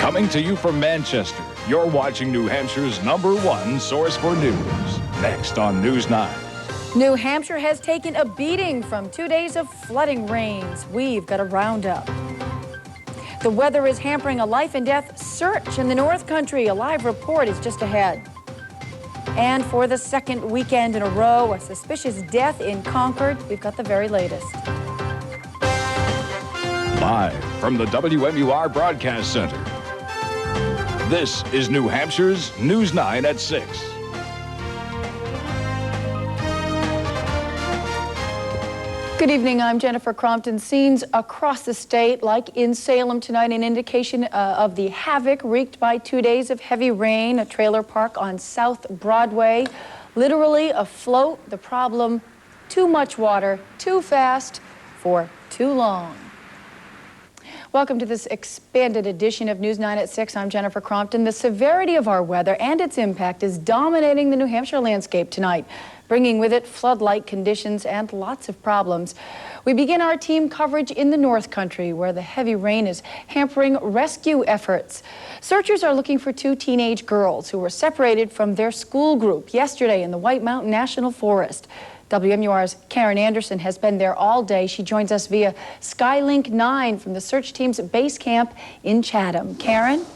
Coming to you from Manchester, you're watching New Hampshire's #1 source for news. Next on News 9. New Hampshire has taken a beating from 2 days of flooding rains. We've got a roundup. The weather is hampering a life and death search in the North Country. A live report is just ahead. And for the second weekend in a row, a suspicious death in Concord. We've got the very latest. Live from the WMUR Broadcast Center. This is New Hampshire's News 9 at 6. Good evening, I'm Jennifer Crompton. Scenes across the state, like in Salem tonight, an indication of the havoc wreaked by 2 days of heavy rain. A trailer park on South Broadway, literally afloat. The problem, too much water, too fast, for too long. Welcome to this expanded edition of News 9 at 6. I'm Jennifer Crompton. The severity of our weather and its impact is dominating the New Hampshire landscape tonight, bringing with it flood-like conditions and lots of problems. We begin our team coverage in the North Country, where the heavy rain is hampering rescue efforts. Searchers are looking for 2 teenage girls who were separated from their school group yesterday in the White Mountain National Forest. WMUR's Karen Anderson has been there all day. She joins us via Skylink 9 from the search team's base camp in Chatham. Karen?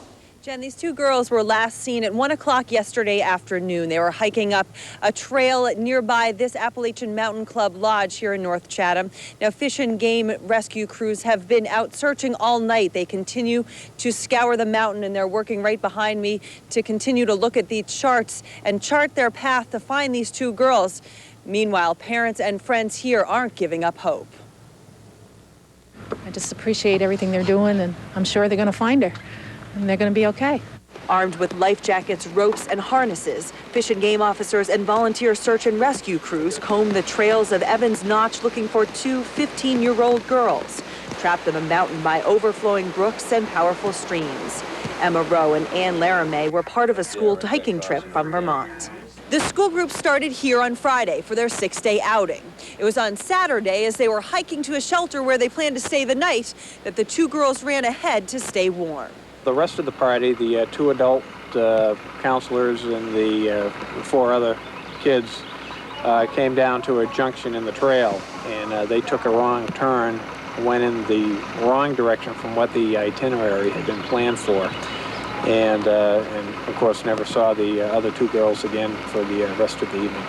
Jen, these 2 girls were last seen at 1 o'clock yesterday afternoon. They were hiking up a trail nearby this Appalachian Mountain Club Lodge here in North Chatham. Now, fish and game rescue crews have been out searching all night. They continue to scour the mountain, and they're working right behind me to continue to look at the charts and chart their path to find these 2 girls. Meanwhile, parents and friends here aren't giving up hope. I just appreciate everything they're doing, and I'm sure they're going to find her, and they're going to be okay. Armed with life jackets, ropes, and harnesses, fish and game officers and volunteer search and rescue crews comb the trails of Evans Notch looking for 2 15-year-old girls trapped on the mountain by overflowing brooks and powerful streams. Emma Rowe and Ann Laramie were part of a school hiking trip from Vermont. The school group started here on Friday for their 6-day outing. It was on Saturday, as they were hiking to a shelter where they planned to stay the night, that the 2 girls ran ahead to stay warm. The rest of the party, the 2 adult counselors and the 4 other kids, came down to a junction in the trail, and they took a wrong turn, went in the wrong direction from what the itinerary had been planned for. And of course never saw the other 2 girls again for the rest of the evening.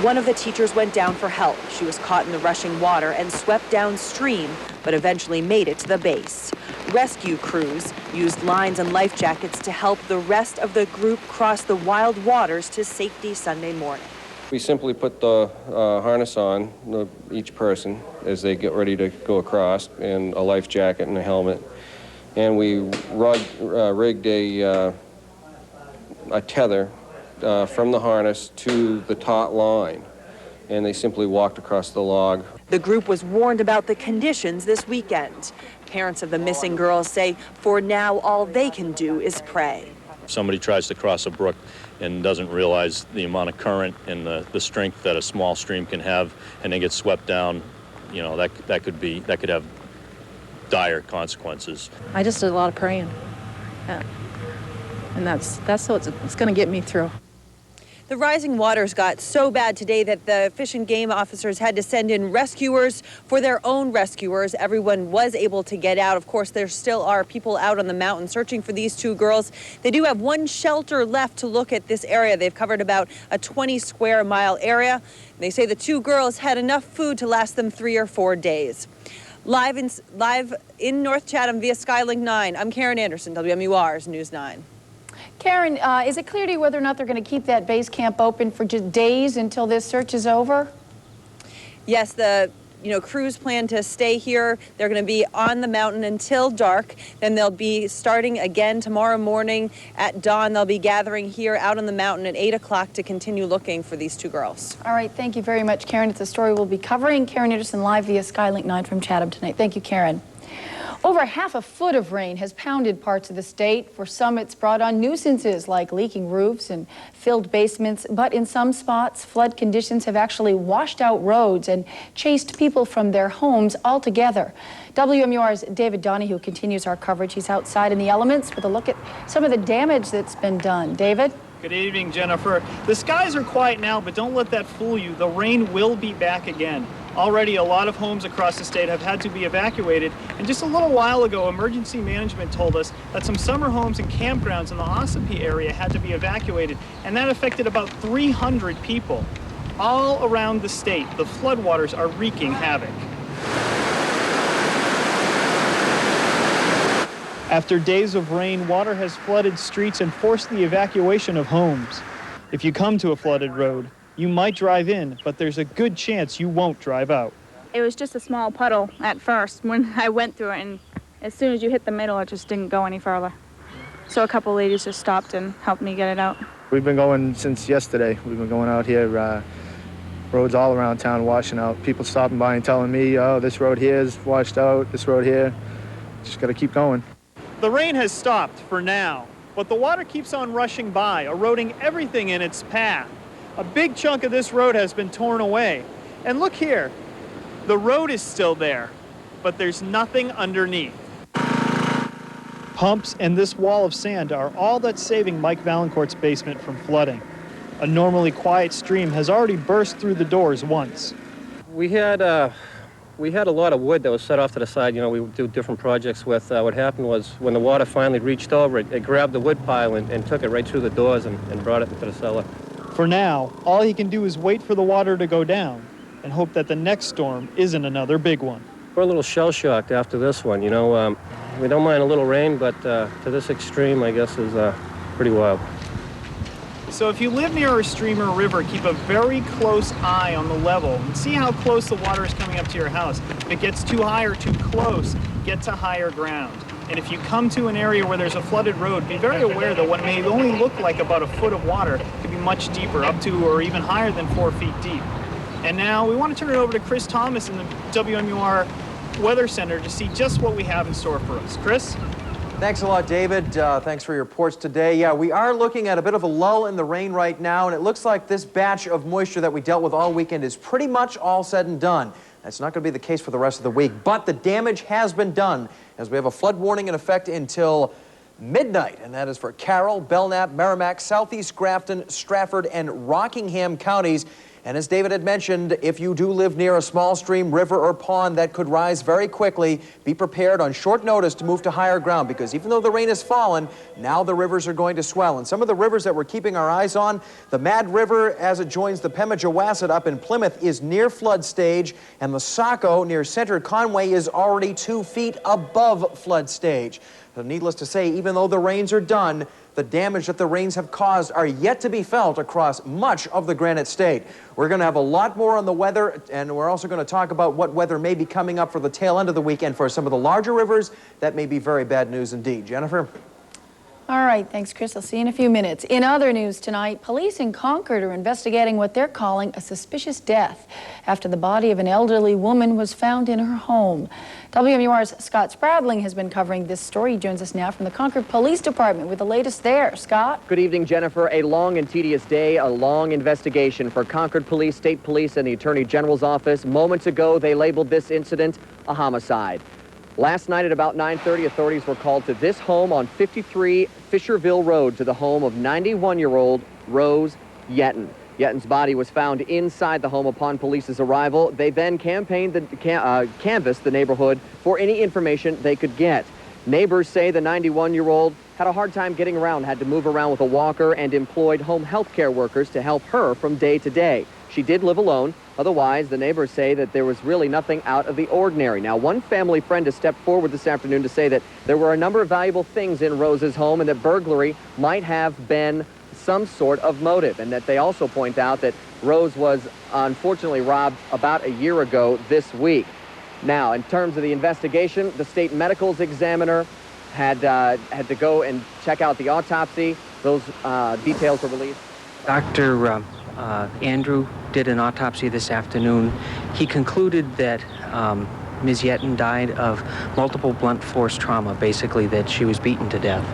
One of the teachers went down for help. She was caught in the rushing water and swept downstream, but eventually made it to the base. Rescue crews used lines and life jackets to help the rest of the group cross the wild waters to safety Sunday morning. We simply put the harness on each person as they get ready to go across, and a life jacket and a helmet. And we rigged a tether from the harness to the taut line, and they simply walked across the log. The group was warned about the conditions this weekend. Parents of the missing girls say for now all they can do is pray. If somebody tries to cross a brook and doesn't realize the amount of current and the strength that a small stream can have, and they get swept down, you know, that could have dire consequences. I just did a lot of praying, yeah. And that's it's going to get me through. The rising waters got so bad today that the fish and game officers had to send in rescuers for their own rescuers. Everyone was able to get out. Of course, there still are people out on the mountain searching for these 2 girls. They do have 1 shelter left to look at this area. They've covered about a 20-square-mile area. They say the 2 girls had enough food to last them 3 or 4 days. Live in North Chatham via Skylink 9, I'm Karen Anderson, WMUR's News 9. Karen, is it clear to you whether or not they're going to keep that base camp open for just days until this search is over? Yes, the crews plan to stay here. They're going to be on the mountain until dark. Then they'll be starting again tomorrow morning at dawn. They'll be gathering here out on the mountain at 8 o'clock to continue looking for these 2 girls. All right, thank you very much, Karen. It's a story we'll be covering. Karen Anderson live via Skylink 9 from Chatham tonight. Thank you, Karen. Over half a foot of rain has pounded parts of the state. For some, it's brought on nuisances like leaking roofs and filled basements. But in some spots, flood conditions have actually washed out roads and chased people from their homes altogether. WMUR's David Donahue continues our coverage. He's outside in the elements with a look at some of the damage that's been done. David? Good evening, Jennifer. The skies are quiet now, but don't let that fool you. The rain will be back again. Already, a lot of homes across the state have had to be evacuated, and just a little while ago, emergency management told us that some summer homes and campgrounds in the Ossipee area had to be evacuated, and that affected about 300 people. All around the state, the floodwaters are wreaking havoc. After days of rain, water has flooded streets and forced the evacuation of homes. If you come to a flooded road, you might drive in, but there's a good chance you won't drive out. It was just a small puddle at first when I went through it, and as soon as you hit the middle, it just didn't go any further. So a couple ladies just stopped and helped me get it out. We've been going since yesterday. We've been going out here, roads all around town washing out. People stopping by and telling me, oh, this road here is washed out, this road here. Just got to keep going. The rain has stopped for now, but the water keeps on rushing by, eroding everything in its path. A big chunk of this road has been torn away. And look here, the road is still there, but there's nothing underneath. Pumps and this wall of sand are all that's saving Mike Valancourt's basement from flooding. A normally quiet stream has already burst through the doors once. We had a lot of wood that was set off to the side. You know, we would do different projects with. What happened was when the water finally reached over, it grabbed the wood pile and took it right through the doors and brought it into the cellar. For now, all he can do is wait for the water to go down and hope that the next storm isn't another big one. We're a little shell-shocked after this one. You know, we don't mind a little rain, but to this extreme, I guess, is pretty wild. So if you live near a stream or river, keep a very close eye on the level and see how close the water is coming up to your house. If it gets too high or too close, get to higher ground. And if you come to an area where there's a flooded road, be very aware that what may only look like about a foot of water could be much deeper, up to or even higher than 4 feet deep. And now we want to turn it over to Chris Thomas in the WMUR Weather Center to see just what we have in store for us. Chris? Thanks a lot, David. Thanks for your reports today. Yeah, we are looking at a bit of a lull in the rain right now, and it looks like this batch of moisture that we dealt with all weekend is pretty much all said and done. That's not going to be the case for the rest of the week, but the damage has been done, as we have a flood warning in effect until midnight, and that is for Carroll, Belknap, Merrimack, Southeast Grafton, Stratford, and Rockingham counties. And as David had mentioned, if you do live near a small stream, river, or pond that could rise very quickly, be prepared on short notice to move to higher ground, because even though the rain has fallen, now the rivers are going to swell. And some of the rivers that we're keeping our eyes on, the Mad River, as it joins the Pemigewasset up in Plymouth, is near flood stage, and the Saco near Center Conway is already 2 feet above flood stage. So needless to say, even though the rains are done, the damage that the rains have caused are yet to be felt across much of the Granite State. We're going to have a lot more on the weather, and we're also going to talk about what weather may be coming up for the tail end of the weekend for some of the larger rivers. That may be very bad news indeed. Jennifer? All right, thanks, Chris. I'll see you in a few minutes. In other news tonight, police in Concord are investigating what they're calling a suspicious death after the body of an elderly woman was found in her home. WMUR's Scott Spradling has been covering this story. He joins us now from the Concord Police Department with the latest there. Scott? Good evening, Jennifer. A long and tedious day, a long investigation for Concord Police, State Police, and the Attorney General's office. Moments ago, they labeled this incident a homicide. Last night at about 9:30, authorities were called to this home on 53 Fisherville Road to the home of 91-year-old Rose Yetton. Yetton's body was found inside the home upon police's arrival. They then canvassed the neighborhood for any information they could get. Neighbors say the 91-year-old had a hard time getting around, had to move around with a walker, and employed home health care workers to help her from day to day. She did live alone. Otherwise, the neighbors say that there was really nothing out of the ordinary. Now, one family friend has stepped forward this afternoon to say that there were a number of valuable things in Rose's home and that burglary might have been some sort of motive, and that they also point out that Rose was unfortunately robbed about a year ago this week. Now, in terms of the investigation, the state medical's examiner had to go and check out the autopsy. Those details were released. Dr. Andrew did an autopsy this afternoon. He concluded that Ms. Yetten died of multiple blunt force trauma, basically that she was beaten to death.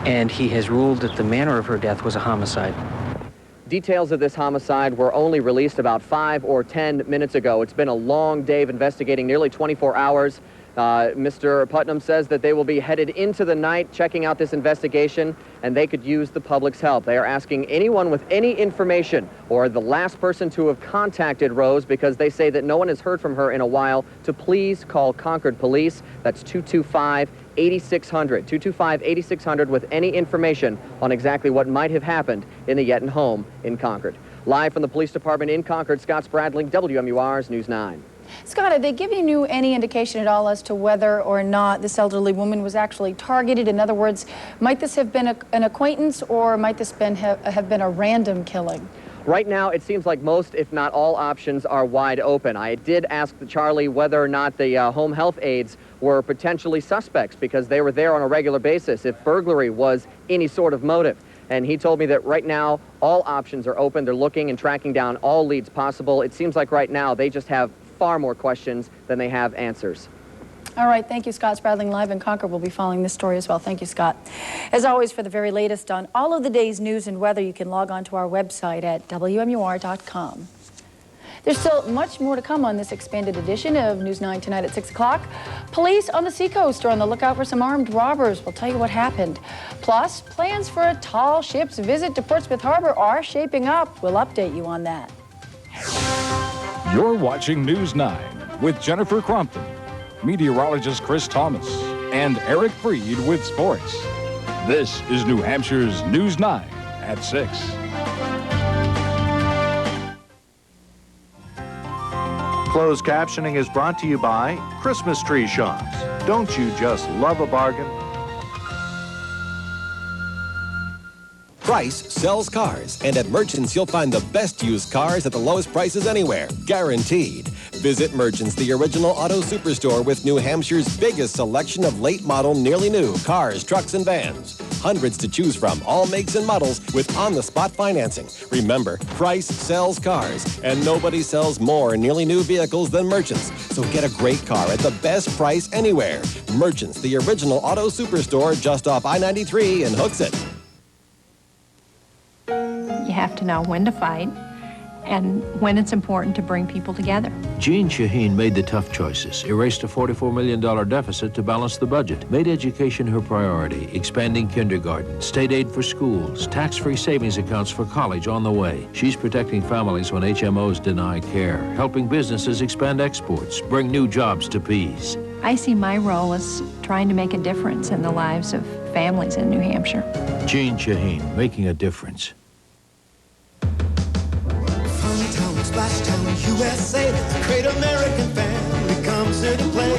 And he has ruled that the manner of her death was a homicide. Details of this homicide were only released about 5 or 10 minutes ago. It's been a long day of investigating, nearly 24 hours. Mr. Putnam says that they will be headed into the night checking out this investigation, and they could use the public's help. They are asking anyone with any information or the last person to have contacted Rose, because they say that no one has heard from her in a while, to please call Concord Police. That's 225-8600. 225-8600 with any information on exactly what might have happened in the Yetten home in Concord. Live from the police department in Concord, Scott Spradling, WMUR's News 9. Scott, have they given you any indication at all as to whether or not this elderly woman was actually targeted? In other words, might this have been an acquaintance, or might this have been a random killing? Right now, it seems like most, if not all, options are wide open. I did ask Charlie whether or not the home health aides were potentially suspects, because they were there on a regular basis, if burglary was any sort of motive. And he told me that right now, all options are open. They're looking and tracking down all leads possible. It seems like right now they just have far more questions than they have answers. All right, thank you, Scott Spradling. Live in Concord, we'll be following this story as well. Thank you, Scott. As always, for the very latest on all of the day's news and weather, you can log on to our website at WMUR.com. There's still much more to come on this expanded edition of News 9 tonight at 6 o'clock. Police on the seacoast are on the lookout for some armed robbers. We'll tell you what happened. Plus, plans for a tall ship's visit to Portsmouth Harbor are shaping up. We'll update you on that. You're watching News 9 with Jennifer Crompton, meteorologist Chris Thomas, and Eric Freed with sports. This is New Hampshire's News 9 at 6. Closed captioning is brought to you by Christmas Tree Shops. Don't you just love a bargain? Price sells cars, and at Merchants you'll find the best used cars at the lowest prices anywhere, guaranteed. Visit Merchants, the original auto superstore with New Hampshire's biggest selection of late model, nearly new cars, trucks, and vans. Hundreds to choose from, all makes and models with on-the-spot financing. Remember, price sells cars, and nobody sells more nearly new vehicles than Merchants. So get a great car at the best price anywhere. Merchants, the original auto superstore just off I-93 in Hooksett. You have to know when to fight and when it's important to bring people together. Jean Shaheen made the tough choices, erased a $44 million deficit to balance the budget, made education her priority, expanding kindergarten, state aid for schools, tax-free savings accounts for college on the way. She's protecting families when HMOs deny care, helping businesses expand exports, bring new jobs to Pease. I see my role as trying to make a difference in the lives of families in New Hampshire. Jean Shaheen, making a difference. Funtown, Splash Town, USA, the great American family comes here to play.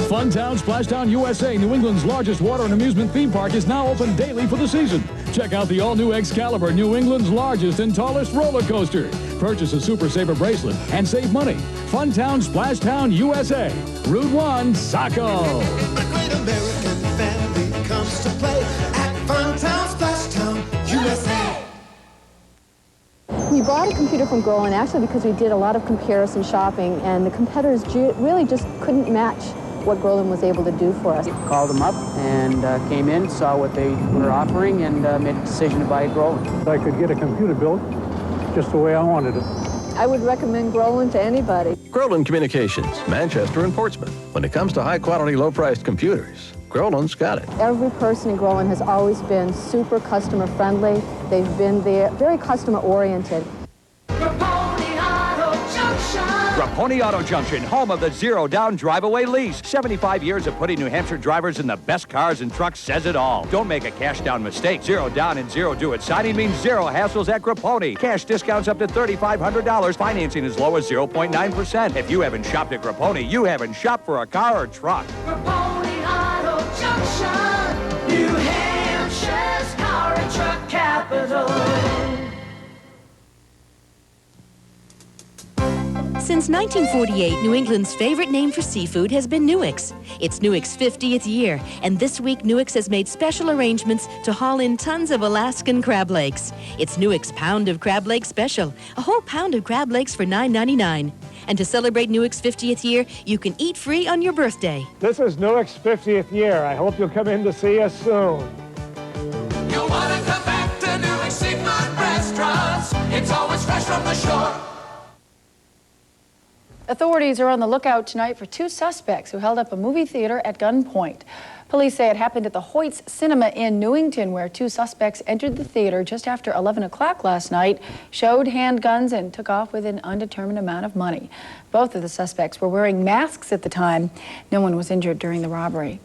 Funtown, Splashtown, USA, New England's largest water and amusement theme park, is now open daily for the season. Check out the all-new Excalibur, New England's largest and tallest roller coaster. Purchase a Super Saver bracelet and save money. Funtown, Splashtown, USA, Route 1, Saco. The great American family comes to play at Funtown, Splashtown, USA. We bought a computer from Groen actually because we did a lot of comparison shopping, and the competitors really just couldn't match what Groen was able to do for us. Called them up and came in, saw what they were offering, and made a decision to buy Groen. I could get a computer built just the way I wanted it. I would recommend Groen to anybody. Groen Communications, Manchester and Portsmouth. When it comes to high-quality, low-priced computers, Groen's got it. Every person in Groen has always been super customer friendly. They've been there, very customer oriented. Raponi Auto Junction, home of the zero-down drive-away lease. 75 years of putting New Hampshire drivers in the best cars and trucks says it all. Don't make a cash-down mistake. Zero down and zero due-it signing means zero hassles at Raponi. Cash discounts up to $3,500. Financing as low as 0.9%. If you haven't shopped at Raponi, you haven't shopped for a car or truck. Raponi Auto Junction, New Hampshire's car and truck capital. Since 1948, New England's favorite name for seafood has been Newick's. It's Newick's 50th year, and this week Newick's has made special arrangements to haul in tons of Alaskan crab legs. It's Newick's Pound of Crab Legs Special, a whole pound of crab legs for $9.99. And to celebrate Newark's 50th year, you can eat free on your birthday. This is Newark's 50th year. I hope you'll come in to see us soon. You wanna come back to Newark seafood restaurants? It's always fresh from the shore. Authorities are on the lookout tonight for two suspects who held up a movie theater at gunpoint. Police say it happened at the Hoyt's Cinema in Newington, where two suspects entered the theater just after 11 o'clock last night, showed handguns, and took off with an undetermined amount of money. Both of the suspects were wearing masks at the time. No one was injured during the robbery.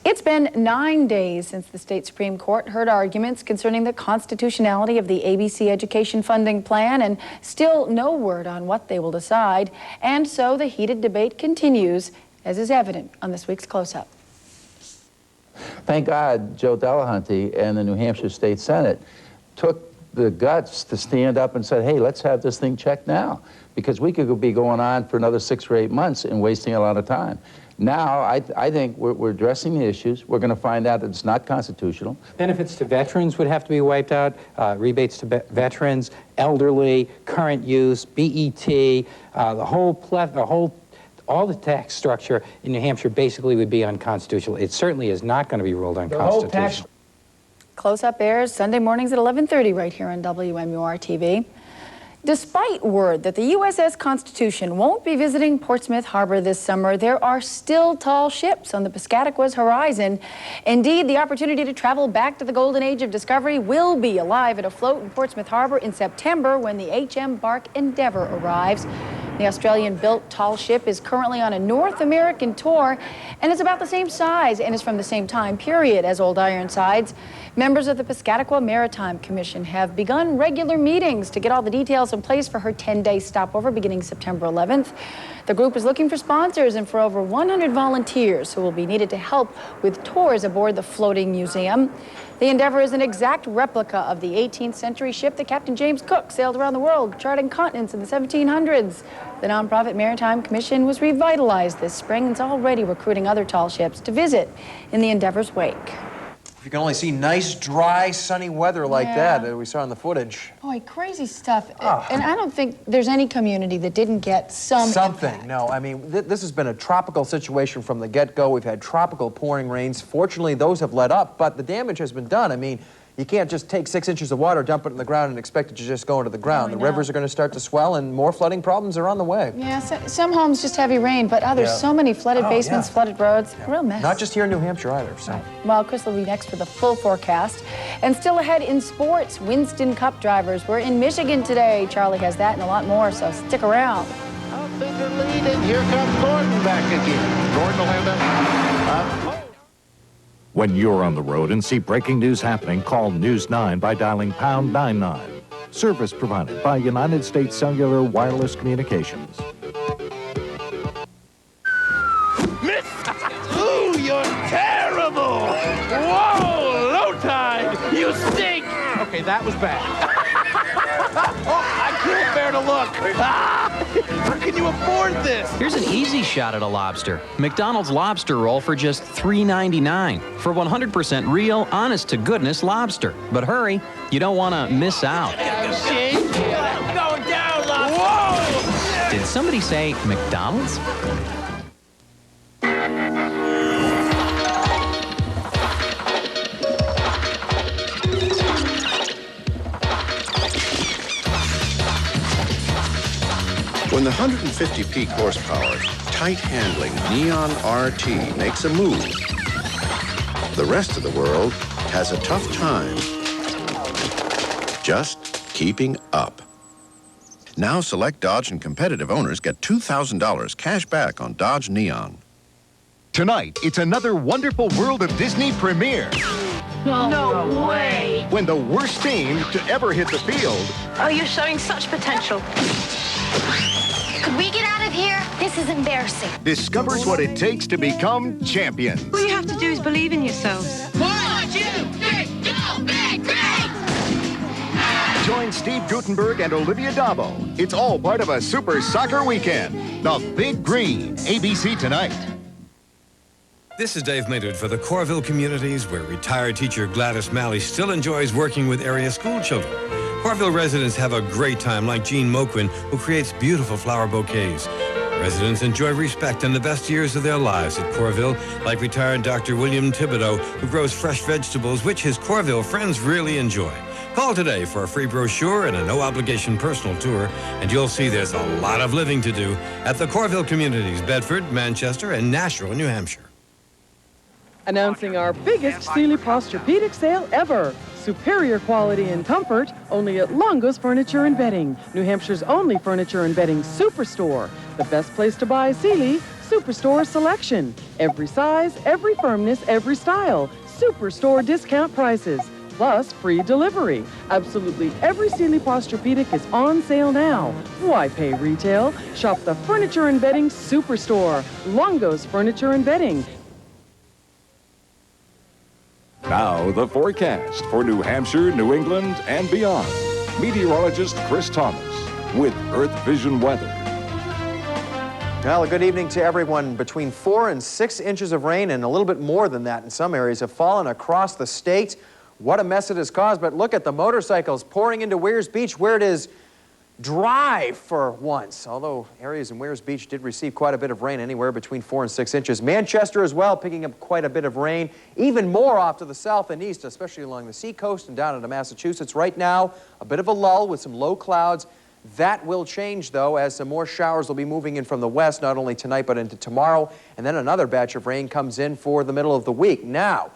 It's been 9 days since the state Supreme Court heard arguments concerning the constitutionality of the ABC education funding plan, and still no word on what they will decide. And so the heated debate continues, as is evident on this week's Close-Up. Thank God Joe Delahunty and the New Hampshire State Senate took the guts to stand up and said, hey, let's have this thing checked now, because we could be going on for another 6 or 8 months and wasting a lot of time. Now, I think we're addressing the issues. We're going to find out that it's not constitutional. Benefits to veterans would have to be wiped out, rebates to veterans, elderly, current use, BET, all the tax structure in New Hampshire basically would be unconstitutional. It certainly is not going to be ruled unconstitutional. Close-Up airs Sunday mornings at 11:30 right here on WMUR TV. Despite word that the USS Constitution won't be visiting Portsmouth Harbor this summer, there are still tall ships on the Piscataqua's horizon. Indeed, the opportunity to travel back to the golden age of discovery will be alive and afloat in Portsmouth Harbor in September when the HM Bark Endeavour arrives. The Australian-built tall ship is currently on a North American tour and is about the same size and is from the same time period as Old Ironsides. Members of the Piscataqua Maritime Commission have begun regular meetings to get all the details in place for her 10-day stopover beginning September 11th. The group is looking for sponsors and for over 100 volunteers who will be needed to help with tours aboard the floating museum. The Endeavour is an exact replica of the 18th century ship that Captain James Cook sailed around the world, charting continents in the 1700s. The nonprofit Maritime Commission was revitalized this spring and is already recruiting other tall ships to visit in the Endeavour's wake. If you can only see nice, dry, sunny weather like that we saw in the footage. Boy, crazy stuff. And I don't think there's any community that didn't get something. Impact. No, I mean, this has been a tropical situation from the get-go. We've had tropical pouring rains. Fortunately, those have let up, but the damage has been done. I mean, you can't just take 6 inches of water, dump it in the ground, and expect it to just go into the ground. The rivers are going to start to swell, and more flooding problems are on the way. Yeah, some homes just heavy rain, but others, so many flooded basements, flooded roads, real mess. Not just here in New Hampshire either. So. Right. Well, Chris will be next for the full forecast. And still ahead in sports, Winston Cup drivers were in Michigan today. Charlie has that and a lot more, so stick around. Out things are leading. Here comes Gordon back again. Gordon will have that. When you're on the road and see breaking news happening, call News 9 by dialing pound 99. Service provided by United States Cellular Wireless Communications. Ooh, you're terrible! Whoa, low tide! You stink! Okay, that was bad. I can't bear to look. How can you afford this? Here's an easy shot at a lobster. McDonald's lobster roll for just $3.99 for 100% real, honest-to-goodness lobster. But hurry, you don't want to miss out. Okay. I'm going down, lobster. Whoa! Did somebody say McDonald's? When the 150 peak horsepower, tight handling Neon RT makes a move, the rest of the world has a tough time just keeping up. Now select Dodge and competitive owners get $2,000 cash back on Dodge Neon. Tonight, it's another wonderful World of Disney premiere. No way! When the worst team to ever hit the field... Oh, you're showing such potential. Could we get out of here? This is embarrassing. discovers what it takes to become champions. All you have to do is believe in yourselves. 1, 2, 3, go big, great! Join Steve Guttenberg and Olivia Dabo. It's all part of a super soccer weekend. The Big Green, ABC tonight. This is Dave Maynard for the Corville communities, where retired teacher Gladys Malley still enjoys working with area school children. Corville residents have a great time, like Jean Moquin, who creates beautiful flower bouquets. Residents enjoy respect and the best years of their lives at Corville, like retired Dr. William Thibodeau, who grows fresh vegetables, which his Corville friends really enjoy. Call today for a free brochure and a no-obligation personal tour, and you'll see there's a lot of living to do at the Corville communities, Bedford, Manchester, and Nashua, New Hampshire. Announcing our biggest Sealy Posturepedic sale ever. Superior quality and comfort, only at Longo's Furniture and Bedding, New Hampshire's only furniture and bedding superstore. The best place to buy Sealy, Superstore selection. Every size, every firmness, every style. Superstore discount prices, plus free delivery. Absolutely every Sealy Posturepedic is on sale now. Why pay retail? Shop the Furniture and Bedding Superstore, Longo's Furniture and Bedding. Now, the forecast for New Hampshire, New England, and beyond. Meteorologist Chris Thomas with Earth Vision Weather. Well, a good evening to everyone. Between 4 and 6 inches of rain, and a little bit more than that in some areas, have fallen across the state. What a mess it has caused, but look at the motorcycles pouring into Weirs Beach, where it is dry for once, although areas in Weirs Beach did receive quite a bit of rain, anywhere between 4 and 6 inches. Manchester as well, picking up quite a bit of rain, even more off to the south and east, especially along the seacoast and down into Massachusetts. Right now, a bit of a lull with some low clouds. That will change, though, as some more showers will be moving in from the west, not only tonight but into tomorrow, and then another batch of rain comes in for the middle of the week. Now,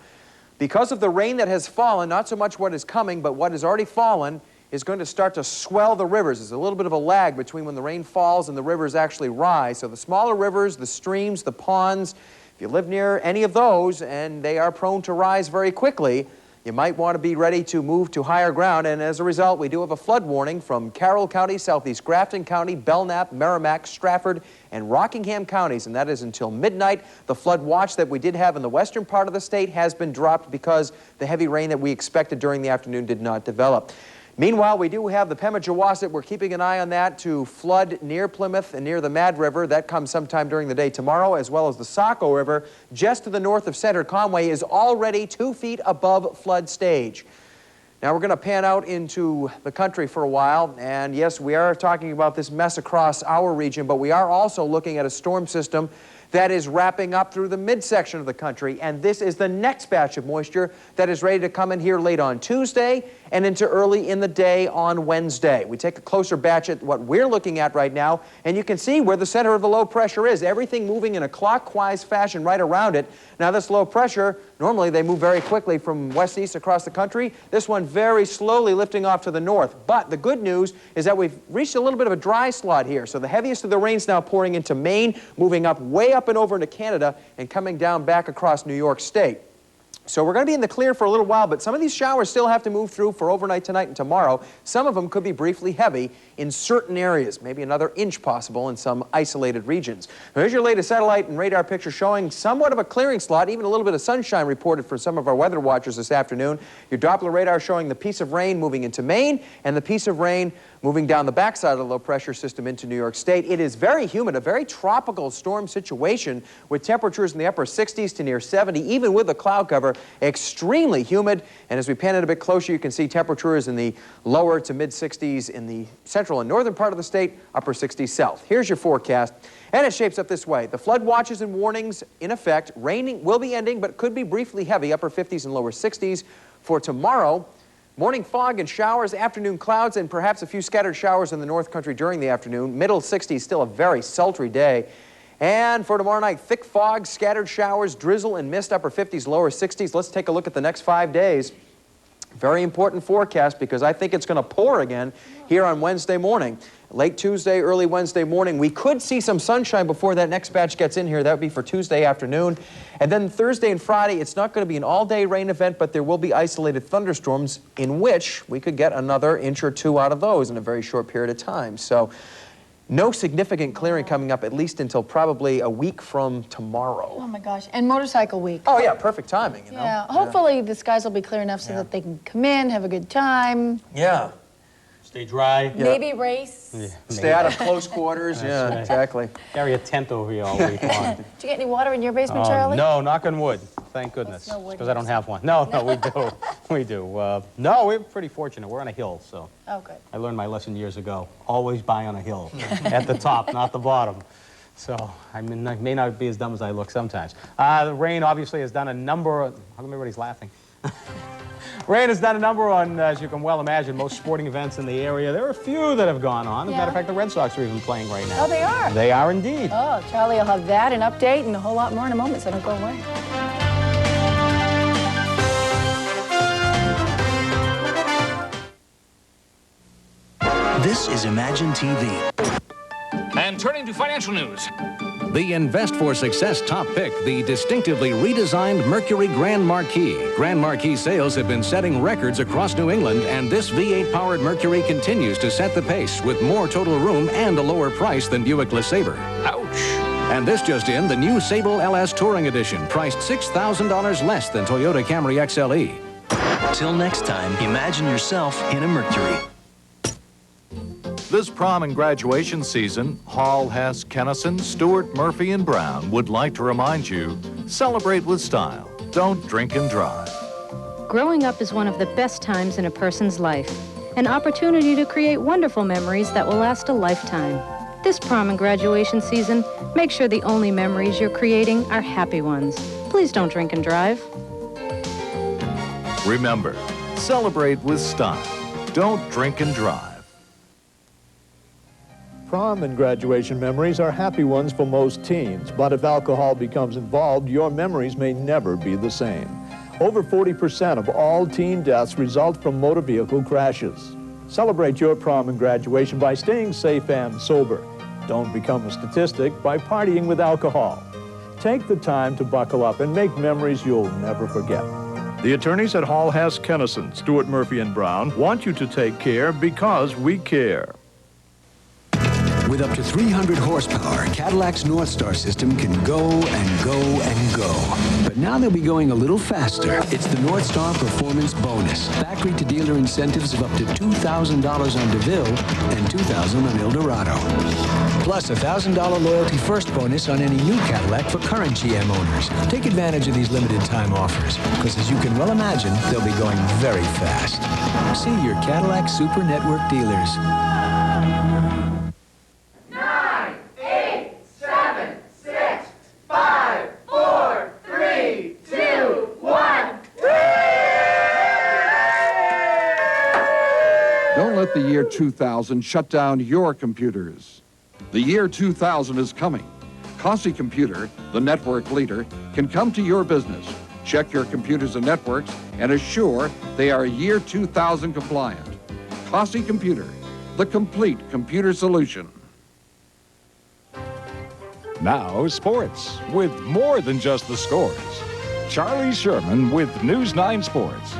because of the rain that has fallen, not so much what is coming, but what has already fallen, is going to start to swell the rivers. There's a little bit of a lag between when the rain falls and the rivers actually rise. So the smaller rivers, the streams, the ponds, if you live near any of those and they are prone to rise very quickly, you might want to be ready to move to higher ground. And as a result, we do have a flood warning from Carroll County, Southeast Grafton County, Belknap, Merrimack, Stratford, and Rockingham counties, and that is until midnight. The flood watch that we did have in the western part of the state has been dropped because the heavy rain that we expected during the afternoon did not develop. Meanwhile, we do have the Pemigewasset. We're keeping an eye on that to flood near Plymouth and near the Mad River. That comes sometime during the day tomorrow, as well as the Saco River, just to the north of Center Conway, is already 2 feet above flood stage. Now we're going to pan out into the country for a while, and yes, we are talking about this mess across our region, but we are also looking at a storm system that is wrapping up through the midsection of the country, and this is the next batch of moisture that is ready to come in here late on Tuesday and into early in the day on Wednesday. We take a closer batch at what we're looking at right now, and you can see where the center of the low pressure is. Everything moving in a clockwise fashion right around it. Now this low pressure, normally they move very quickly from west-east across the country. This one very slowly lifting off to the north. But the good news is that we've reached a little bit of a dry slot here. So the heaviest of the rain's now pouring into Maine, moving up way up and over into Canada, and coming down back across New York State. So we're going to be in the clear for a little while, but some of these showers still have to move through for overnight tonight and tomorrow. Some of them could be briefly heavy in certain areas, maybe another inch possible in some isolated regions. Now, here's your latest satellite and radar picture showing somewhat of a clearing slot, even a little bit of sunshine reported for some of our weather watchers this afternoon. Your Doppler radar showing the piece of rain moving into Maine and the piece of rain moving down the backside of the low pressure system into New York State. It is very humid, a very tropical storm situation with temperatures in the upper 60s to near 70, even with the cloud cover, extremely humid. And as we pan it a bit closer, you can see temperatures in the lower to mid 60s in the central and northern part of the state, upper 60s south. Here's your forecast, and it shapes up this way. The flood watches and warnings in effect. Raining will be ending, but could be briefly heavy, upper 50s and lower 60s. For tomorrow, morning fog and showers, afternoon clouds, and perhaps a few scattered showers in the North Country during the afternoon. Middle 60s, still a very sultry day. And for tomorrow night, thick fog, scattered showers, drizzle and mist, upper 50s, lower 60s. Let's take a look at the next 5 days. Very important forecast because I think it's going to pour again here on Wednesday morning. Late Tuesday, early Wednesday morning. We could see some sunshine before that next batch gets in here. That would be for Tuesday afternoon. And then Thursday and Friday, it's not going to be an all-day rain event, but there will be isolated thunderstorms in which we could get another inch or two out of those in a very short period of time. So no significant clearing coming up, at least until probably a week from tomorrow. Oh my gosh, and motorcycle week. Oh yeah, perfect timing, you know. Yeah, hopefully the skies will be clear enough so that they can come in, have a good time. Yeah. Stay dry. Maybe race. Yeah, Stay out of close quarters. Yeah, right. Exactly. Carry a tent over here all week long. Did you get any water in your basement, Charlie? No, knock on wood. Thank goodness. no wood Because I don't have one. No, we do. We do. No, we're pretty fortunate. We're on a hill, so. Oh, good. I learned my lesson years ago. Always buy on a hill, at the top, not the bottom. So I may not be as dumb as I look sometimes. The rain obviously has done a number of, how come everybody's laughing? Rain has done a number on, as you can well imagine, most sporting events in the area. There are a few that have gone on. As a matter of fact, the Red Sox are even playing right now. Oh, they are? They are indeed. Oh, Charlie will have that, an update, and a whole lot more in a moment, so don't go away. This is Imagine TV. And turning to financial news. The Invest for Success top pick, the distinctively redesigned Mercury Grand Marquis. Grand Marquis sales have been setting records across New England, and this V8-powered Mercury continues to set the pace with more total room and a lower price than Buick LeSabre. Ouch. And this just in, the new Sable LS Touring Edition, priced $6,000 less than Toyota Camry XLE. Till next time, imagine yourself in a Mercury. This prom and graduation season, Hall, Hess, Kennison, Stewart, Murphy, and Brown would like to remind you, celebrate with style. Don't drink and drive. Growing up is one of the best times in a person's life. An opportunity to create wonderful memories that will last a lifetime. This prom and graduation season, make sure the only memories you're creating are happy ones. Please don't drink and drive. Remember, celebrate with style. Don't drink and drive. Prom and graduation memories are happy ones for most teens, but if alcohol becomes involved, your memories may never be the same. Over 40% of all teen deaths result from motor vehicle crashes. Celebrate your prom and graduation by staying safe and sober. Don't become a statistic by partying with alcohol. Take the time to buckle up and make memories you'll never forget. The attorneys at Hall, Hess, Kennison, Stewart, Murphy, and Brown want you to take care because we care. With up to 300 horsepower, Cadillac's North Star system can go and go and go. But now they'll be going a little faster. It's the North Star Performance Bonus. Factory-to-dealer incentives of up to $2,000 on DeVille and $2,000 on Eldorado. Plus a $1,000 loyalty first bonus on any new Cadillac for current GM owners. Take advantage of these limited time offers, because as you can well imagine, they'll be going very fast. See your Cadillac Super Network dealers. 9, 8, 7, 6, 5, 4, 3, 2, 1. Don't let the year 2000 shut down your computers. The year 2000 is coming. Cossey Computer, the network leader, can come to your business, check your computers and networks, and assure they are year 2000 compliant. Cossey Computer, the complete computer solution. Now, sports, with more than just the scores. Charlie Sherman with News 9 Sports.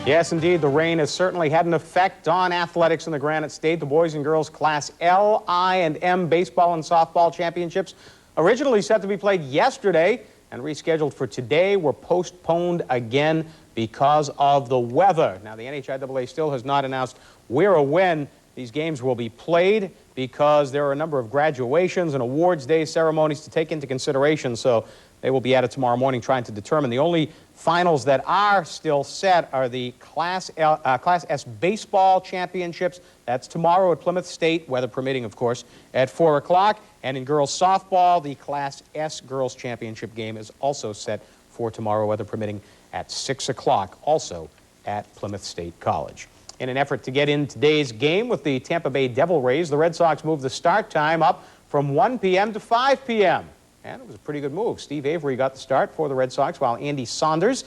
Yes, indeed, the rain has certainly had an effect on athletics in the Granite State. The boys and girls Class L, I, and M baseball and softball championships, originally set to be played yesterday and rescheduled for today, were postponed again because of the weather. Now, the NHIAA still has not announced where or when these games will be played, because there are a number of graduations and awards day ceremonies to take into consideration, so they will be at it tomorrow morning trying to determine. The only finals that are still set are the Class S baseball championships. That's tomorrow at Plymouth State, weather permitting, of course, at 4 o'clock. And in girls softball, the Class S girls championship game is also set for tomorrow, weather permitting, at 6 o'clock, also at Plymouth State College. In an effort to get in today's game with the Tampa Bay Devil Rays, the Red Sox moved the start time up from 1 p.m. to 5 p.m. And it was a pretty good move. Steve Avery got the start for the Red Sox, while Andy Saunders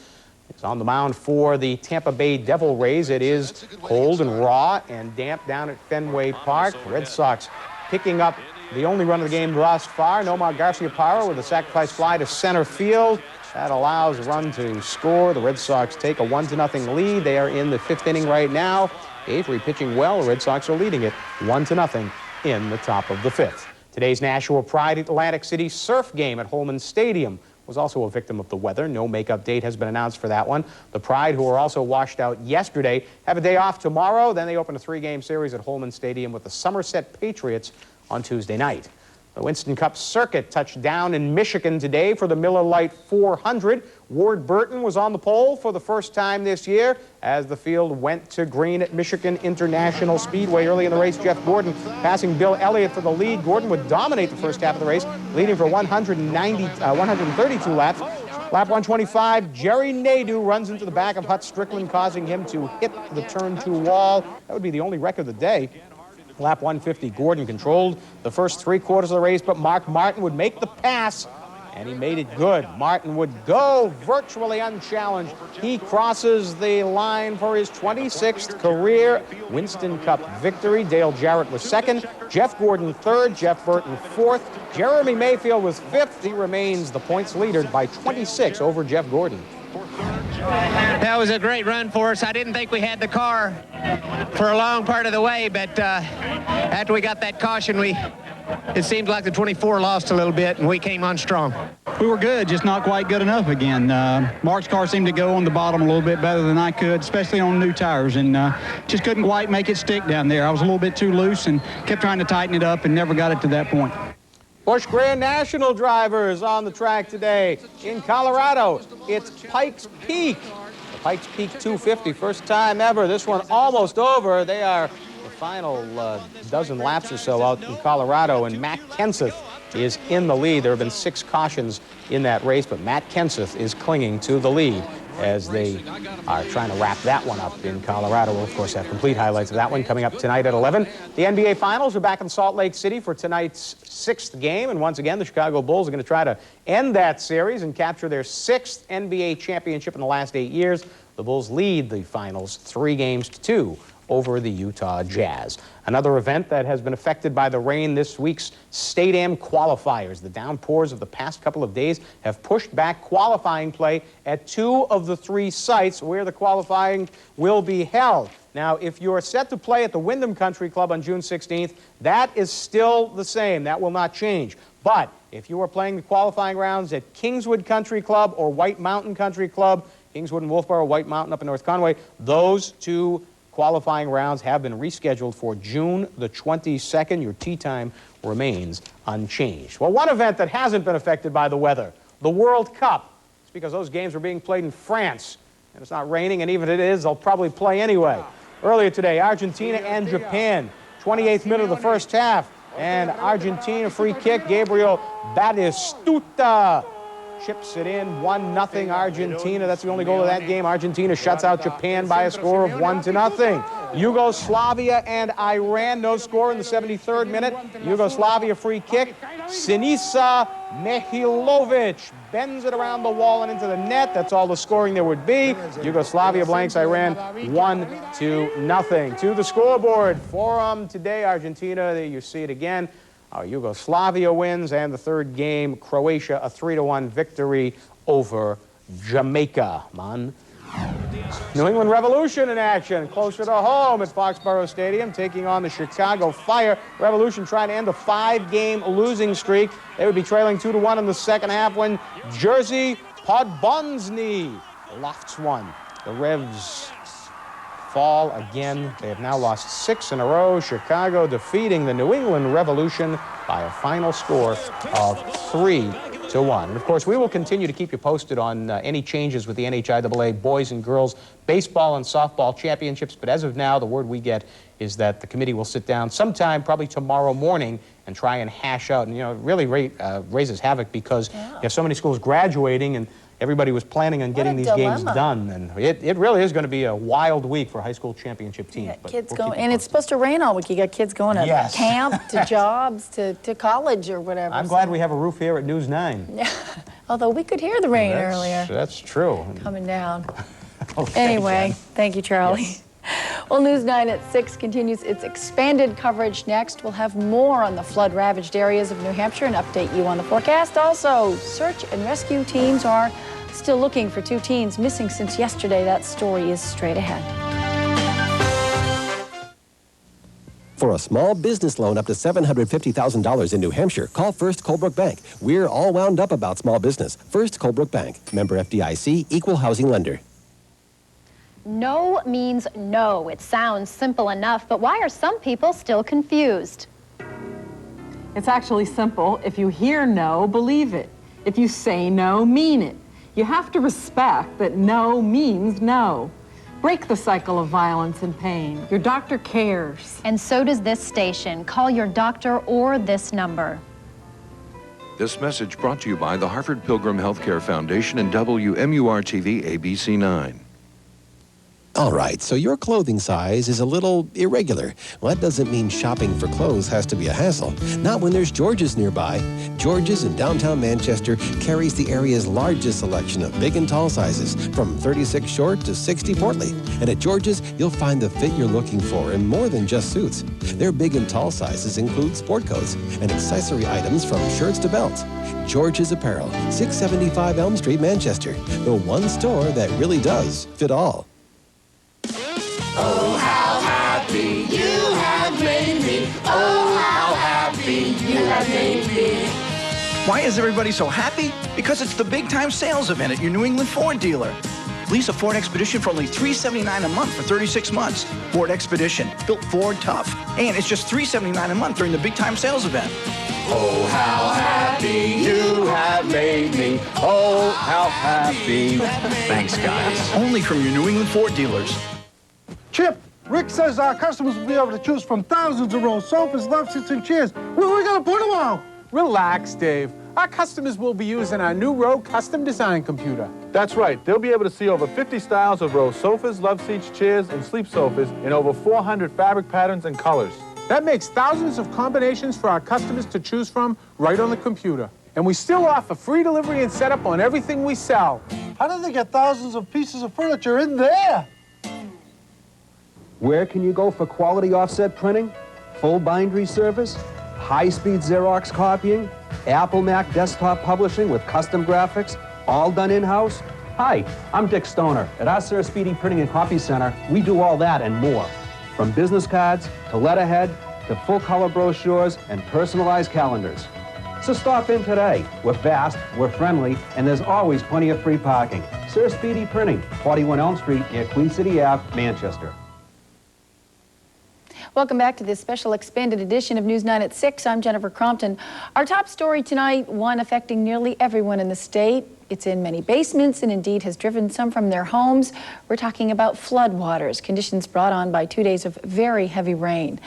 is on the mound for the Tampa Bay Devil Rays. It is cold and raw and damp down at Fenway Park. The Red Sox picking up the only run of the game thus far. Nomar Garciaparra with a sacrifice fly to center field. That allows a run to score. The Red Sox take a 1-0 lead. They are in the 5th inning right now. Avery pitching well. The Red Sox are leading it 1-0 in the top of the 5th. Today's National Pride Atlantic City Surf game at Holman Stadium was also a victim of the weather. No makeup date has been announced for that one. The Pride, who were also washed out yesterday, have a day off tomorrow. Then they open a 3-game series at Holman Stadium with the Somerset Patriots on Tuesday night. The Winston Cup circuit touched down in Michigan today for the Miller Lite 400. Ward Burton was on the pole for the first time this year as the field went to green at Michigan International Speedway. Early in the race, Jeff Gordon passing Bill Elliott for the lead. Gordon would dominate the first half of the race, leading for 132 laps. Lap 125, Jerry Nadeau runs into the back of Hut Strickland, causing him to hit the turn 2 wall. That would be the only wreck of the day. Lap 150, Gordon controlled the first 3/4 of the race, but Mark Martin would make the pass, and he made it good. Martin would go virtually unchallenged. He crosses the line for his 26th career Winston Cup victory. Dale Jarrett was second, Jeff Gordon third, Jeff Burton fourth. Jeremy Mayfield was fifth. He remains the points leader by 26 over Jeff Gordon. That was a great run for us. I didn't think we had the car for a long part of the way, but after we got that caution, it seemed like the 24 lost a little bit, and we came on strong. We were good, just not quite good enough again. Mark's car seemed to go on the bottom a little bit better than I could, especially on new tires, and just couldn't quite make it stick down there. I was a little bit too loose and kept trying to tighten it up and never got it to that point. Busch Grand National drivers on the track today. In Colorado, it's Pikes Peak. The Pikes Peak 250, first time ever. This one almost over. They are the final dozen laps or so out in Colorado, and Matt Kenseth is in the lead. There have been 6 cautions in that race, but Matt Kenseth is clinging to the lead as they are trying to wrap that one up in Colorado. We'll, of course, have complete highlights of that one coming up tonight at 11. The NBA Finals are back in Salt Lake City for tonight's 6th game, and once again, the Chicago Bulls are going to try to end that series and capture their 6th NBA championship in the last 8 years. The Bulls lead the Finals 3-2 over the Utah Jazz. Another event that has been affected by the rain this week's State Am qualifiers. The downpours of the past couple of days have pushed back qualifying play at 2 of the 3 sites where the qualifying will be held. Now, if you're set to play at the Wyndham Country Club on June 16th, that is still the same. That will not change. But if you are playing the qualifying rounds at Kingswood Country Club or White Mountain Country Club, Kingswood and Wolfboro, White Mountain up in North Conway, those 2 qualifying rounds have been rescheduled for June the 22nd. Your tee time remains unchanged. Well, one event that hasn't been affected by the weather, the World Cup. It's because those games are being played in France, and it's not raining, and even if it is, they'll probably play anyway. Earlier today, Argentina and Japan, 28th minute of the first half, and Argentina free kick, Gabriel Batistuta chips it in, 1-0 Argentina. That's the only goal of that game. Argentina shuts out Japan by a score of 1-0. Yugoslavia and Iran, no score in the 73rd minute. Yugoslavia free kick. Sinisa Mihailovic bends it around the wall and into the net. That's all the scoring there would be. Yugoslavia blanks Iran 1-0. To the scoreboard for today, Argentina, there you see it again. Yugoslavia wins, and the third game, Croatia, a 3-1 victory over Jamaica. New England Revolution in action, closer to home at Foxborough Stadium, taking on the Chicago Fire. Revolution trying to end a 5-game losing streak. They would be trailing 2-1 in the second half when Jerzy Podbonsny lofts one. The Revs fall again. They have now lost 6 in a row. Chicago defeating the New England Revolution by a final score of 3-1. And of course, we will continue to keep you posted on any changes with the NHIAA boys and girls baseball and softball championships. But as of now, the word we get is that the committee will sit down sometime, probably tomorrow morning, and try and hash out. And, you know, it really raises havoc because you have so many schools graduating, and everybody was planning on getting these games done, and it really is going to be a wild week for high school championship teams. Yeah, kids going, and it's supposed to rain all week. You got kids going to camp, to jobs, to college or whatever. I'm glad we have a roof here at News 9. Yeah, although we could hear the rain earlier. That's true. Coming down. Okay, anyway, Jen. Thank you, Charlie. Yes. Well, News 9 at 6 continues its expanded coverage next. We'll have more on the flood-ravaged areas of New Hampshire and update you on the forecast. Also, search and rescue teams are still looking for 2 teens missing since yesterday. That story is straight ahead. For a small business loan up to $750,000 in New Hampshire, call First Colebrook Bank. We're all wound up about small business. First Colebrook Bank. Member FDIC, Equal Housing Lender. No means no. It sounds simple enough, but why are some people still confused? It's actually simple. If you hear no, believe it. If you say no, mean it. You have to respect that no means no. Break the cycle of violence and pain. Your doctor cares. And so does this station. Call your doctor or this number. This message brought to you by the Harvard Pilgrim Healthcare Foundation and WMUR TV ABC 9. All right, so your clothing size is a little irregular. Well, that doesn't mean shopping for clothes has to be a hassle. Not when there's George's nearby. George's in downtown Manchester carries the area's largest selection of big and tall sizes, from 36 short to 60 portly. And at George's, you'll find the fit you're looking for in more than just suits. Their big and tall sizes include sport coats and accessory items from shirts to belts. George's Apparel, 675 Elm Street, Manchester. The one store that really does fit all. Oh, how happy you have made me. Oh, how happy you have made me. Why is everybody so happy? Because it's the big time sales event at your New England Ford dealer. Lease a Ford Expedition for only $379 a month for 36 months. Ford Expedition, built Ford tough. And it's just $379 a month during the big time sales event. Oh, how happy you have made me. Oh, how happy. Thanks, guys. Only from your New England Ford dealers. Chip, Rick says our customers will be able to choose from thousands of rolls, sofas, love seats, and chairs. Where are we going to put them all? Relax, Dave. Our customers will be using our new Row custom design computer. That's right. They'll be able to see over 50 styles of Row sofas, love seats, chairs, and sleep sofas in over 400 fabric patterns and colors. That makes thousands of combinations for our customers to choose from right on the computer. And we still offer free delivery and setup on everything we sell. How do they get thousands of pieces of furniture in there? Where can you go for quality offset printing, full bindery service, high-speed Xerox copying, Apple Mac desktop publishing with custom graphics, all done in-house? Hi, I'm Dick Stoner. At our Sir Speedy Printing and Copy Center, we do all that and more. From business cards to letterhead to full-color brochures and personalized calendars. So stop in today. We're fast, we're friendly, and there's always plenty of free parking. Sir Speedy Printing, 41 Elm Street near Queen City Ave, Manchester. Welcome back to this special expanded edition of News 9 at 6. I'm Jennifer Crompton. Our top story tonight, one affecting nearly everyone in the state. It's in many basements and indeed has driven some from their homes. We're talking about floodwaters, conditions brought on by 2 days of very heavy rain.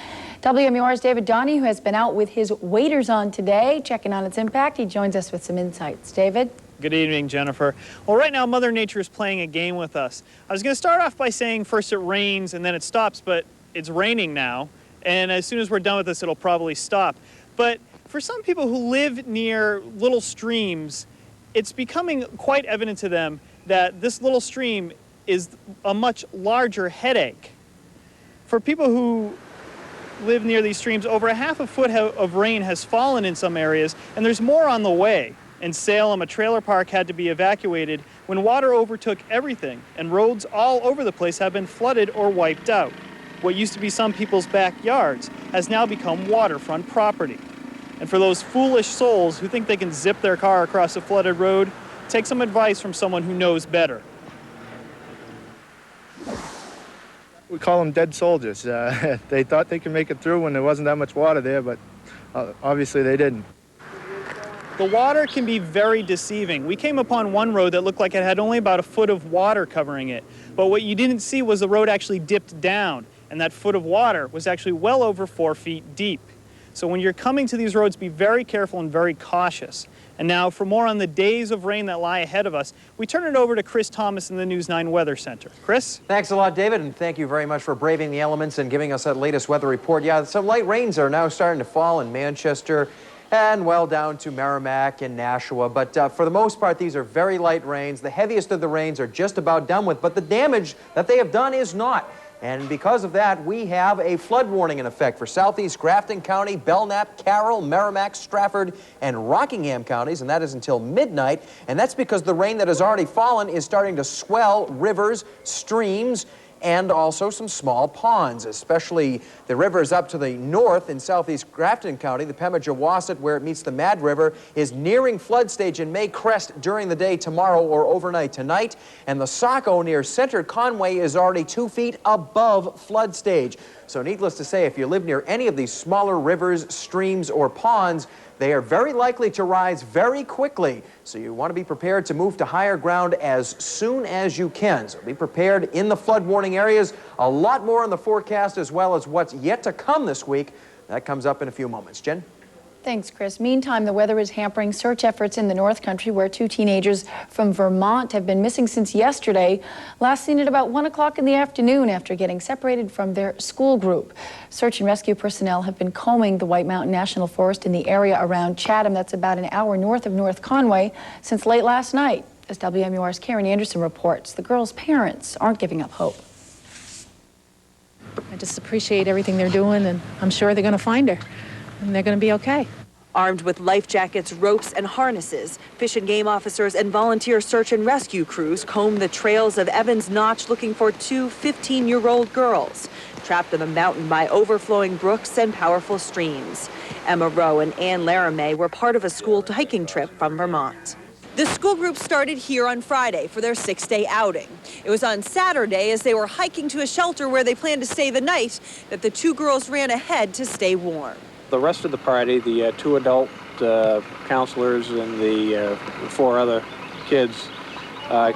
WMUR's David Dodgy, who has been out with his waders on today, checking on its impact. He joins us with some insights. David? Good evening, Jennifer. Well, right now, Mother Nature is playing a game with us. I was going to start off by saying first it rains and then it stops, but it's raining now, and as soon as we're done with this, it'll probably stop. But for some people who live near little streams, it's becoming quite evident to them that this little stream is a much larger headache. For people who live near these streams, over a half a foot of rain has fallen in some areas, and there's more on the way. In Salem, a trailer park had to be evacuated when water overtook everything, and roads all over the place have been flooded or wiped out. What used to be some people's backyards has now become waterfront property. And for those foolish souls who think they can zip their car across a flooded road, take some advice from someone who knows better. We call them dead soldiers. They thought they could make it through when there wasn't that much water there, but obviously they didn't. The water can be very deceiving. We came upon one road that looked like it had only about a foot of water covering it. But what you didn't see was the road actually dipped down, and that foot of water was actually well over 4 feet deep. So when you're coming to these roads, be very careful and very cautious. And now for more on the days of rain that lie ahead of us, we turn it over to Chris Thomas in the News 9 Weather Center. Chris? Thanks a lot, David, and thank you very much for braving the elements and giving us that latest weather report. Yeah, some light rains are now starting to fall in Manchester and well down to Merrimack and Nashua. But for the most part, these are very light rains. The heaviest of the rains are just about done with, but the damage that they have done is not. And because of that, we have a flood warning in effect for southeast Grafton County, Belknap, Carroll, Merrimack, Stratford, and Rockingham counties, and that is until midnight. And that's because the rain that has already fallen is starting to swell rivers, streams, and also some small ponds, especially the rivers up to the north in southeast Grafton County. The Pemigewasset, where it meets the Mad River, is nearing flood stage and may crest during the day tomorrow or overnight tonight. And the Saco near Center Conway is already 2 feet above flood stage. So needless to say, if you live near any of these smaller rivers, streams, or ponds, they are very likely to rise very quickly. So you want to be prepared to move to higher ground as soon as you can. So be prepared in the flood warning areas. A lot more on the forecast, as well as what's yet to come this week. That comes up in a few moments. Jen? Thanks, Chris. Meantime, the weather is hampering search efforts in the North Country, where 2 teenagers from Vermont have been missing since yesterday, last seen at about 1 o'clock in the afternoon after getting separated from their school group. Search and rescue personnel have been combing the White Mountain National Forest in the area around Chatham, that's about an hour north of North Conway, since late last night. As WMUR's Karen Anderson reports, the girls' parents aren't giving up hope. I just appreciate everything they're doing, and I'm sure they're going to find her. And they're going to be okay. Armed with life jackets, ropes, and harnesses, Fish and Game officers and volunteer search and rescue crews comb the trails of Evans Notch looking for 2 15-year-old girls trapped in the mountain by overflowing brooks and powerful streams. Emma Rowe and Ann Laramie were part of a school hiking trip from Vermont. The school group started here on Friday for their 6-day outing. It was on Saturday, as they were hiking to a shelter where they planned to stay the night, that the 2 girls ran ahead to stay warm. The rest of the party, the 2 adult counselors and the 4 other kids,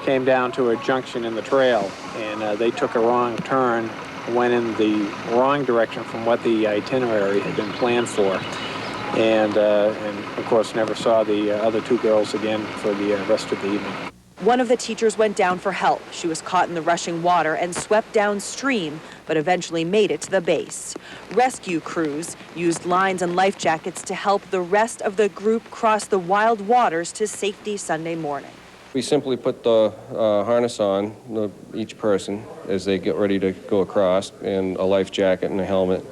came down to a junction in the trail, and they took a wrong turn, went in the wrong direction from what the itinerary had been planned for, and of course never saw the other 2 girls again for the rest of the evening. One of the teachers went down for help. She was caught in the rushing water and swept downstream, but eventually made it to the base. Rescue crews used lines and life jackets to help the rest of the group cross the wild waters to safety Sunday morning. We simply put the harness on each person as they get ready to go across, and a life jacket and a helmet.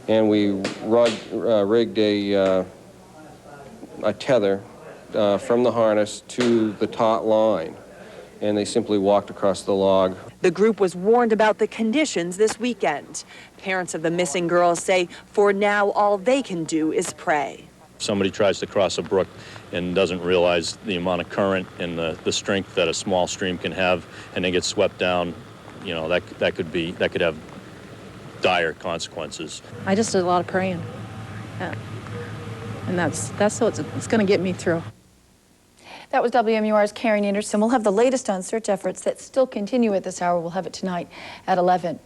And we rigged a tether from the harness to the taut line, and they simply walked across the log. The group was warned about the conditions this weekend. Parents of the missing girls say for now all they can do is pray. If somebody tries to cross a brook and doesn't realize the amount of current and the strength that a small stream can have, and they get swept down, you know, that could have dire consequences. I just did a lot of praying. Yeah. And that's what's going to get me through. That was WMUR's Karen Anderson. We'll have the latest on search efforts that still continue at this hour. We'll have it tonight at 11.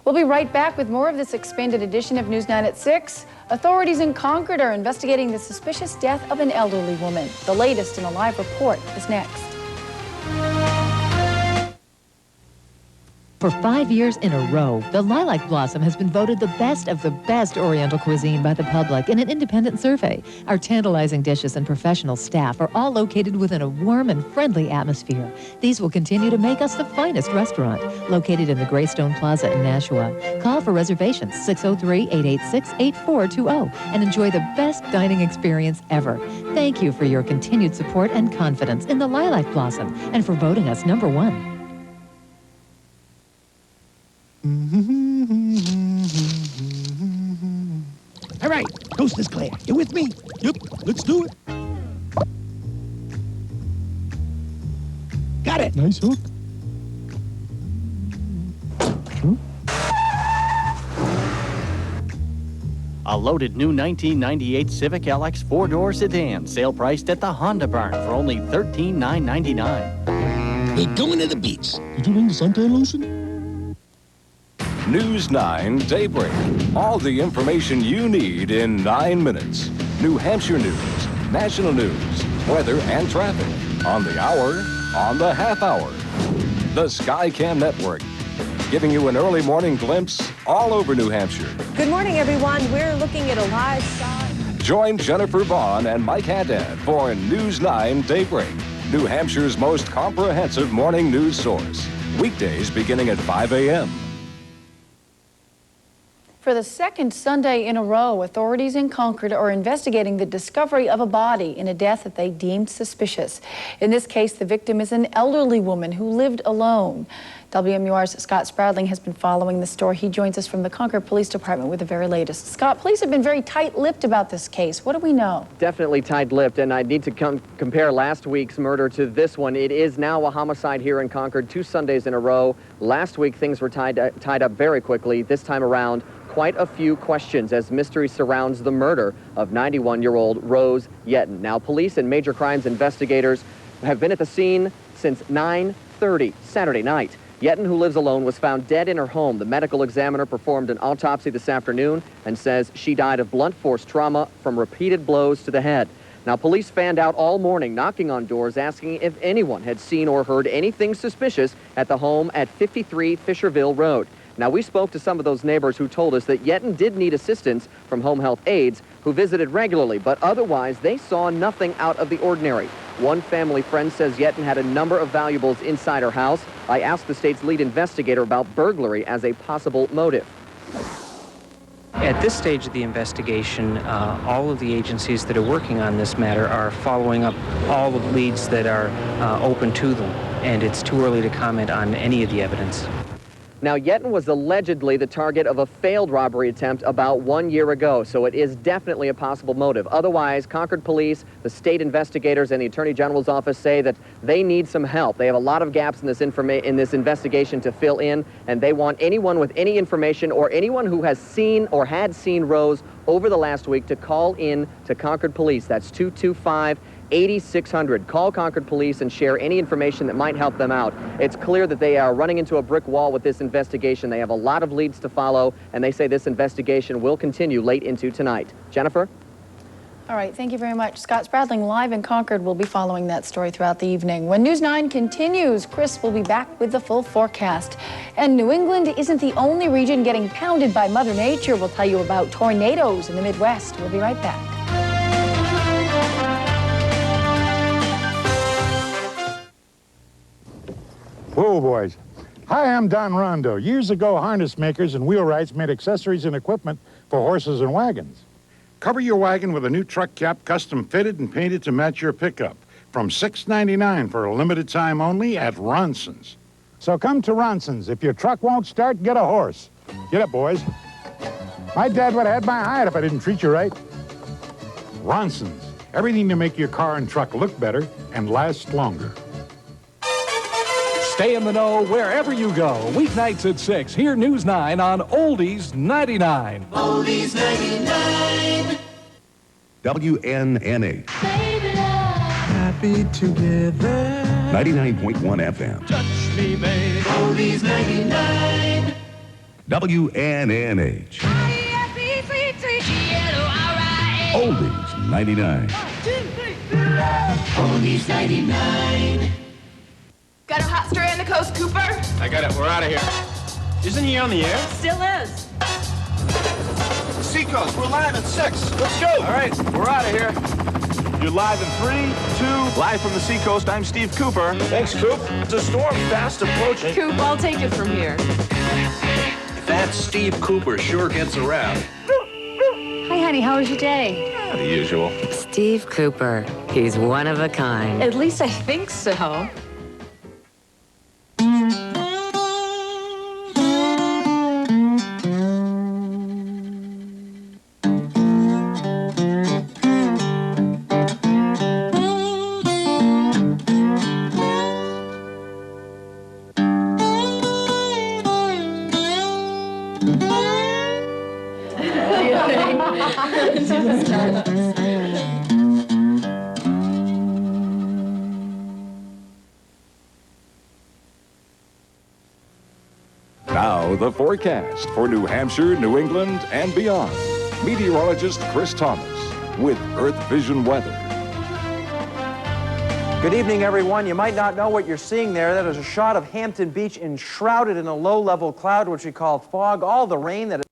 We'll be right back with more of this expanded edition of News 9 at 6. Authorities in Concord are investigating the suspicious death of an elderly woman. The latest in a live report is next. For 5 years in a row, the Lilac Blossom has been voted the best of the best Oriental cuisine by the public in an independent survey. Our tantalizing dishes and professional staff are all located within a warm and friendly atmosphere. These will continue to make us the finest restaurant, located in the Greystone Plaza in Nashua. Call for reservations 603-886-8420 and enjoy the best dining experience ever. Thank you for your continued support and confidence in the Lilac Blossom and for voting us #1. All right, coast is clear. You with me? Yep, let's do it. Got it. Nice hook. A loaded new 1998 Civic LX 4-door sedan, sale priced at the Honda Barn for only $13,999. We're going to the beach. Did you bring the suntan lotion? News 9 Daybreak. All the information you need in 9 minutes. New Hampshire news, national news, weather and traffic. On the hour, on the half hour. The Skycam Network, giving you an early morning glimpse all over New Hampshire. Good morning, everyone. We're looking at a live shot. Join Jennifer Vaughn and Mike Haddad for News 9 Daybreak, New Hampshire's most comprehensive morning news source. Weekdays beginning at 5 a.m. For the second Sunday in a row, authorities in Concord are investigating the discovery of a body in a death that they deemed suspicious. In this case, the victim is an elderly woman who lived alone. WMUR's Scott Spradling has been following the story. He joins us from the Concord Police Department with the very latest. Scott, police have been very tight-lipped about this case. What do we know? Definitely tight-lipped, and I need to compare last week's murder to this one. It is now a homicide here in Concord, 2 Sundays in a row. Last week, things were tied up very quickly. This time around, quite a few questions as mystery surrounds the murder of 91-year-old Rose Yetton. Now, police and major crimes investigators have been at the scene since 9:30 Saturday night. Yetton, who lives alone, was found dead in her home. The medical examiner performed an autopsy this afternoon and says she died of blunt force trauma from repeated blows to the head. Now, police fanned out all morning, knocking on doors, asking if anyone had seen or heard anything suspicious at the home at 53 Fisherville Road. Now, we spoke to some of those neighbors who told us that Yetton did need assistance from home health aides who visited regularly, but otherwise they saw nothing out of the ordinary. One family friend says Yetton had a number of valuables inside her house. I asked the state's lead investigator about burglary as a possible motive. At this stage of the investigation, all of the agencies that are working on this matter are following up all the leads that are open to them, and it's too early to comment on any of the evidence. Now, Yetton was allegedly the target of a failed robbery attempt about 1 year ago, so it is definitely a possible motive. Otherwise, Concord Police, the state investigators, and the Attorney General's office say that they need some help. They have a lot of gaps in this investigation to fill in, and they want anyone with any information or anyone who has seen or had seen Rose over the last week to call in to Concord Police. That's 225-8600. Call Concord Police and share any information that might help them out. It's clear that they are running into a brick wall with this investigation. They have a lot of leads to follow, and they say this investigation will continue late into tonight. Jennifer? All right, thank you very much. Scott Spradling live in Concord will be following that story throughout the evening. When News 9 continues, Chris will be back with the full forecast. And New England isn't the only region getting pounded by Mother Nature. We'll tell you about tornadoes in the Midwest. We'll be right back. Whoa, boys. Hi, I'm Don Rondo. Years ago, harness makers and wheelwrights made accessories and equipment for horses and wagons. Cover your wagon with a new truck cap custom fitted and painted to match your pickup. From $6.99 for a limited time only at Ronson's. So come to Ronson's. If your truck won't start, get a horse. Get up, boys. My dad would have had my hide if I didn't treat you right. Ronson's. Everything to make your car and truck look better and last longer. Stay in the know wherever you go. Weeknights at 6. Hear News 9 on Oldies 99. Oldies 99. WNNH. Happy together. 99.1 FM. Touch me, baby. Oldies 99. WNNH. Oldies 99. Oldies 99. Got a hot story on the coast, Cooper? I got it. We're out of here. Isn't he on the air? Still is. Seacoast, we're live at 6. Let's go. All right, we're out of here. You're live in 3, 2. Live from the Seacoast, I'm Steve Cooper. Thanks, Coop. It's a storm fast approaching. Coop, I'll take it from here. That Steve Cooper sure gets around. Hi, honey. How was your day? The usual. Steve Cooper. He's one of a kind. At least I think so. Now, the forecast for New Hampshire, New England, and beyond. Meteorologist Chris Thomas with Earth Vision Weather. Good evening, everyone. You might not know what you're seeing there. That is a shot of Hampton Beach enshrouded in a low-level cloud, which we call fog. All the rain that